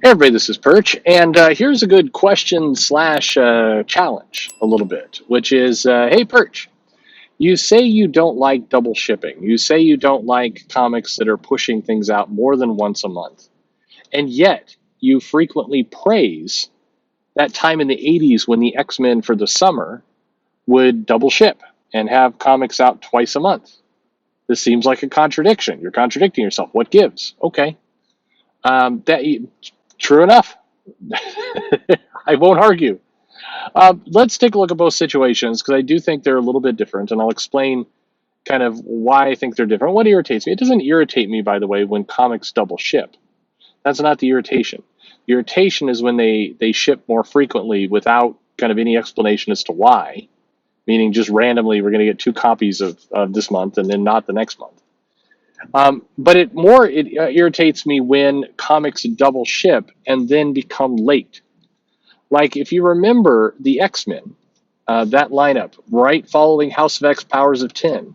Hey everybody, this is Perch, and here's a good question slash challenge a little bit, which is, hey Perch, you say you don't like double shipping. You say you don't like comics that are pushing things out more than once a month, and yet you frequently praise that time in the 80s when the X-Men for the summer would double ship and have comics out twice a month. This seems like a contradiction. You're contradicting yourself. What gives? Okay. That True enough. I won't argue. Let's take a look at both situations because I do think they're a little bit different, and I'll explain kind of why I think they're different. What irritates me? It doesn't irritate me, by the way, when comics double ship. That's not the irritation. The irritation is when they ship more frequently without kind of any explanation as to why, meaning just randomly we're going to get two copies of this month and then not the next month. But it irritates me when comics double ship and then become late. Like if you remember the X-Men, that lineup right following House of X Powers of 10,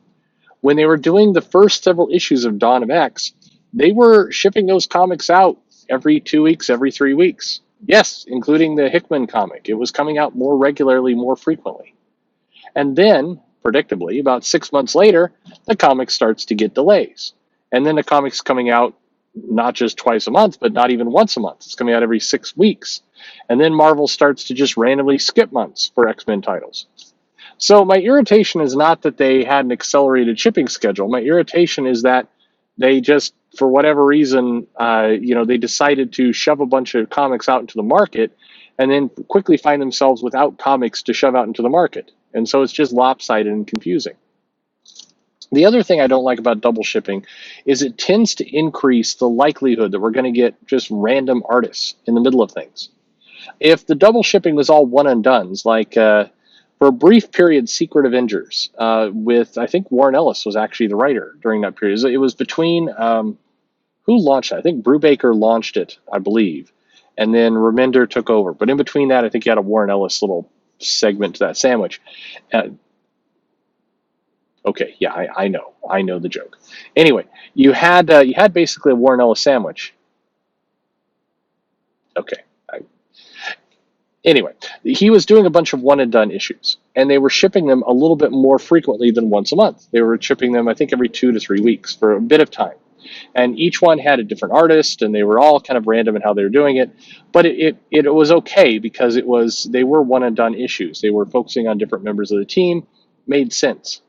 when they were doing the first several issues of Dawn of X, they were shipping those comics out every 2 weeks, every 3 weeks. Yes, including the Hickman comic. It was coming out more regularly, more frequently. And then, predictably, about 6 months later, the comic starts to get delays. And then the comic's coming out not just twice a month, but not even once a month. It's coming out every 6 weeks. And then Marvel starts to just randomly skip months for X-Men titles. So my irritation is not that they had an accelerated shipping schedule. My irritation is that they just, for whatever reason, they decided to shove a bunch of comics out into the market and then quickly find themselves without comics to shove out into the market. And so it's just lopsided and confusing. The other thing I don't like about double shipping is it tends to increase the likelihood that we're going to get just random artists in the middle of things. If the double shipping was all one and dones, like for a brief period, Secret Avengers, with, I think Warren Ellis was actually the writer during that period. It was between, who launched it? I think Brubaker launched it, I believe. And then Remender took over. But in between that, I think you had a Warren Ellis little segment to that sandwich. Okay, yeah, I know the joke. Anyway, you had basically a Warren Ellis sandwich. Okay. Anyway, he was doing a bunch of one and done issues, and they were shipping them a little bit more frequently than once a month. They were shipping them, I think, every 2 to 3 weeks for a bit of time. And each one had a different artist, and they were all kind of random in how they were doing it. But it was okay because they were one and done issues. They were focusing on different members of the team. Made sense.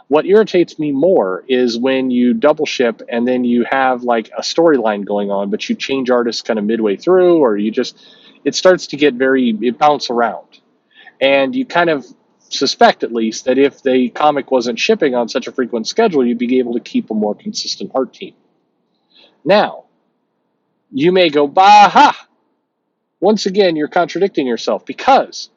What irritates me more is when you double ship and then you have like a storyline going on, but you change artists kind of midway through, or it starts to get it bounce around. And you kind of suspect, at least, that if the comic wasn't shipping on such a frequent schedule, you'd be able to keep a more consistent art team. Now, you may go, bah-ha! Once again, you're contradicting yourself because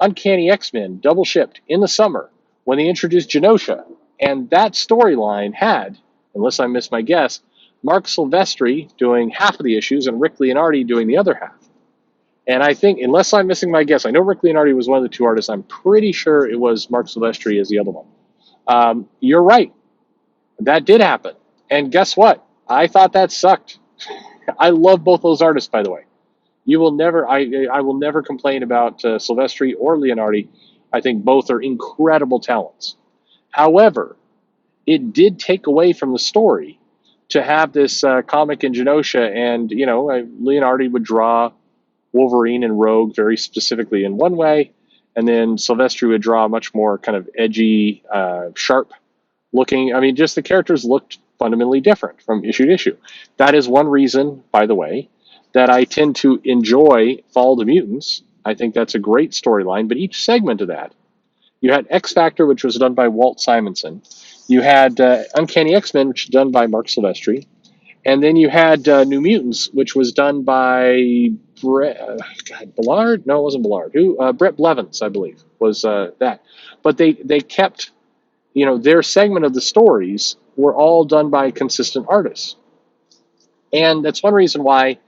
Uncanny X-Men double shipped in the summer when they introduced Genosha, and that storyline had, unless I miss my guess, Mark Silvestri doing half of the issues and Rick Leonardi doing the other half. And I think, unless I'm missing my guess, I know Rick Leonardi was one of the two artists. I'm pretty sure it was Mark Silvestri as the other one. You're right. That did happen. And guess what? I thought that sucked. I love both those artists, by the way. I will never complain about Silvestri or Leonardi. I think both are incredible talents. However, it did take away from the story to have this comic in Genosha, and Leonardi would draw Wolverine and Rogue very specifically in one way, and then Silvestri would draw much more kind of edgy, sharp looking. I mean, just the characters looked fundamentally different from issue to issue. That is one reason, by the way, that I tend to enjoy Fall of the Mutants. I think that's a great storyline, but each segment of that, you had X Factor, which was done by Walt Simonson. You had Uncanny X-Men, which was done by Mark Silvestri. And then you had New Mutants, which was done by Ballard? No, it wasn't Ballard. Brett Blevins, I believe, was that. But they kept, their segment of the stories were all done by consistent artists. And that's one reason why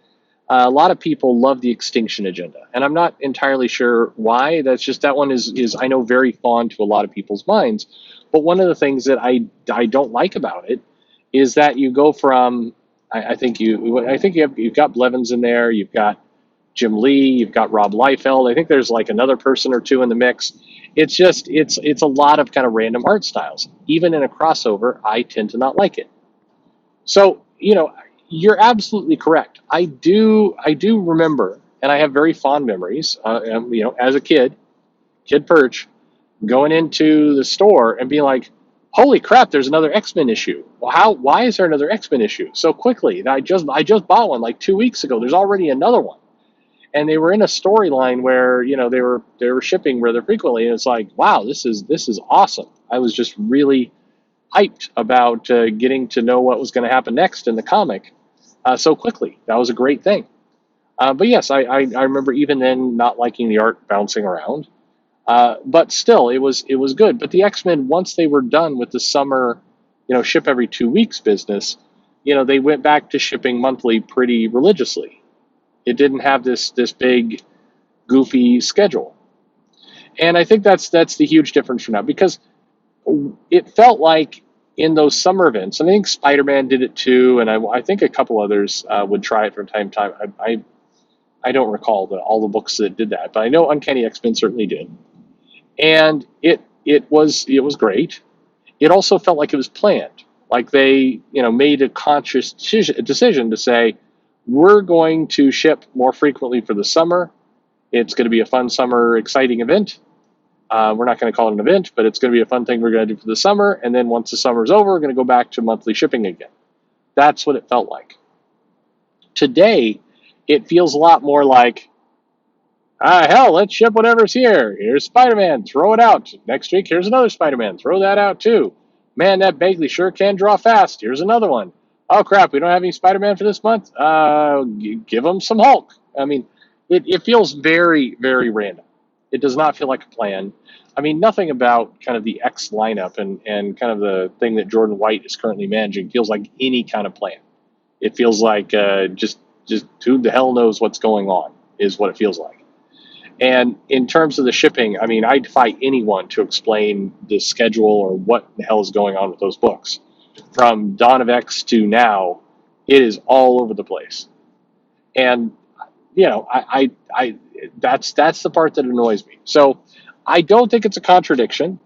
a lot of people love the Extinction Agenda. And I'm not entirely sure why. That's just, that one is I know, very fond to a lot of people's minds. But one of the things that I don't like about it is that you go from You've got Blevins in there. You've got Jim Lee. You've got Rob Liefeld. I think there's like another person or two in the mix. It's a lot of kind of random art styles. Even in a crossover, I tend to not like it. So you're absolutely correct. I do remember, and I have very fond memories. As a kid Perch, going into the store and being like, "Holy crap! There's another X-Men issue. Well, Why is there another X-Men issue so quickly? And I just bought one like 2 weeks ago. There's already another one." And they were in a storyline where they were shipping rather frequently, and it's like, wow, this is awesome. I was just really hyped about getting to know what was going to happen next in the comic so quickly. That was a great thing. But yes, I remember even then not liking the art bouncing around. But still, it was good. But the X-Men, once they were done with the summer, ship every 2 weeks business, they went back to shipping monthly pretty religiously. It didn't have this big goofy schedule, and I think that's the huge difference from now, because it felt like in those summer events, and I think Spider-Man did it too, and I think a couple others would try it from time to time. I don't recall all the books that did that, but I know Uncanny X-Men certainly did, and it was great. It also felt like it was planned, like they made a conscious decision to say, we're going to ship more frequently for the summer. It's going to be a fun summer, exciting event. We're not going to call it an event, but it's going to be a fun thing we're going to do for the summer. And then once the summer's over, we're going to go back to monthly shipping again. That's what it felt like. Today, it feels a lot more like, hell, let's ship whatever's here. Here's Spider-Man, throw it out. Next week, here's another Spider-Man, throw that out too. Man, that Bagley sure can draw fast. Here's another one. Oh crap, we don't have any Spider-Man for this month. Give them some Hulk. I mean, it feels very, very random. It does not feel like a plan. I mean, nothing about kind of the X lineup and kind of the thing that Jordan White is currently managing feels like any kind of plan. It feels like just who the hell knows what's going on is what it feels like. And in terms of the shipping, I mean, I defy anyone to explain the schedule or what the hell is going on with those books. From Dawn of X to now, it is all over the place. And that's the part that annoys me. So I don't think it's a contradiction.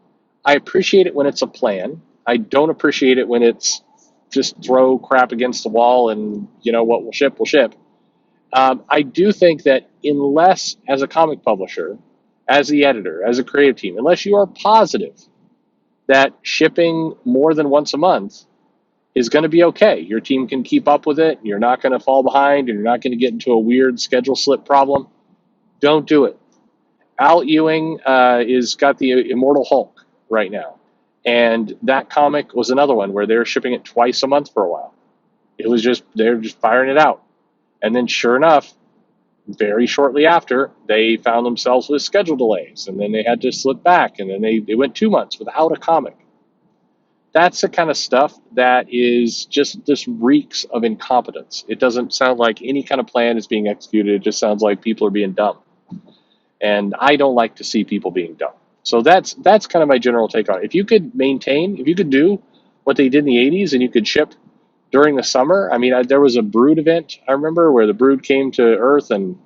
I appreciate it when it's a plan. I don't appreciate it when it's just throw crap against the wall and what will ship will ship. I do think that unless, as a comic publisher, as the editor, as a creative team, unless you are positive that shipping more than once a month is going to be okay, your team can keep up with it, you're not going to fall behind, and you're not going to get into a weird schedule slip problem, don't do it. Al Ewing is got the Immortal Hulk right now, and that comic was another one where they were shipping it twice a month for a while. They were just firing it out. And then sure enough, very shortly after, they found themselves with schedule delays, and then they had to slip back, and then they went 2 months without a comic. That's the kind of stuff that is just, this reeks of incompetence. It doesn't sound like any kind of plan is being executed. It just sounds like people are being dumb. And I don't like to see people being dumb. So that's kind of my general take on it. If you could do what they did in the 80s, and you could ship during the summer. I mean, there was a Brood event, I remember, where the Brood came to Earth and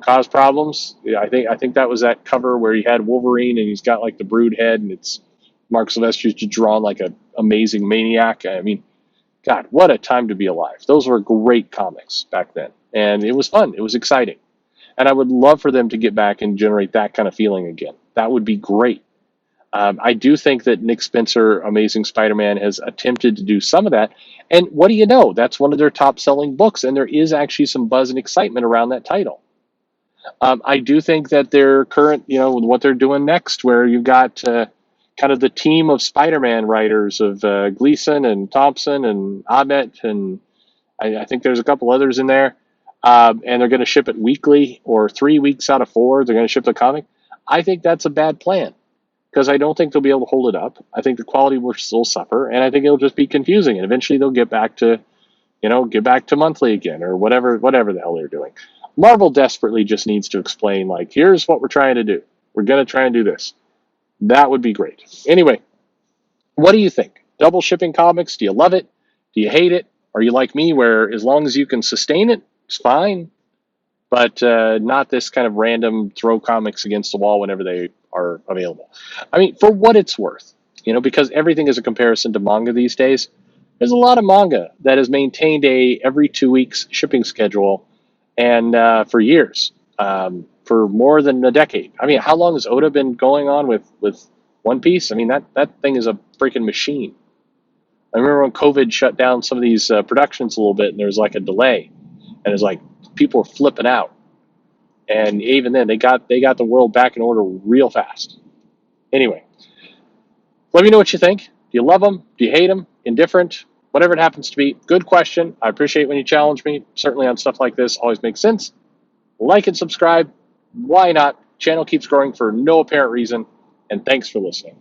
caused problems. Yeah, I think that was that cover where he had Wolverine and he's got like the Brood head, and it's Mark Silvestri's just drawn like an amazing maniac. I mean, God, what a time to be alive. Those were great comics back then, and it was fun. It was exciting, and I would love for them to get back and generate that kind of feeling again. That would be great. I do think that Nick Spencer, Amazing Spider-Man, has attempted to do some of that. And what do you know? That's one of their top-selling books, and there is actually some buzz and excitement around that title. I do think that their current, what they're doing next, where you've got kind of the team of Spider-Man writers of Gleason and Thompson and Ahmet, and I think there's a couple others in there, and they're going to ship it weekly or 3 weeks out of 4. They're going to ship the comic. I think that's a bad plan, because I don't think they'll be able to hold it up. I think the quality will still suffer, and I think it'll just be confusing. And eventually they'll get back to monthly again, or whatever the hell they're doing. Marvel desperately just needs to explain, like, here's what we're trying to do. We're going to try and do this. That would be great. Anyway, what do you think? Double shipping comics? Do you love it? Do you hate it? Are you like me, where as long as you can sustain it, it's fine, but not this kind of random throw comics against the wall whenever they are available? I mean, for what it's worth, because everything is a comparison to manga these days. There's a lot of manga that has maintained a every 2 weeks shipping schedule, and for years, for more than a decade. I mean, how long has Oda been going on with One Piece? I mean, that thing is a freaking machine. I remember when COVID shut down some of these productions a little bit, and there was like a delay, and it's like people were flipping out. And even then, they got the world back in order real fast. Anyway, let me know what you think. Do you love them? Do you hate them? Indifferent? Whatever it happens to be. Good question. I appreciate when you challenge me. Certainly on stuff like this, always makes sense. Like and subscribe. Why not? Channel keeps growing for no apparent reason. And thanks for listening.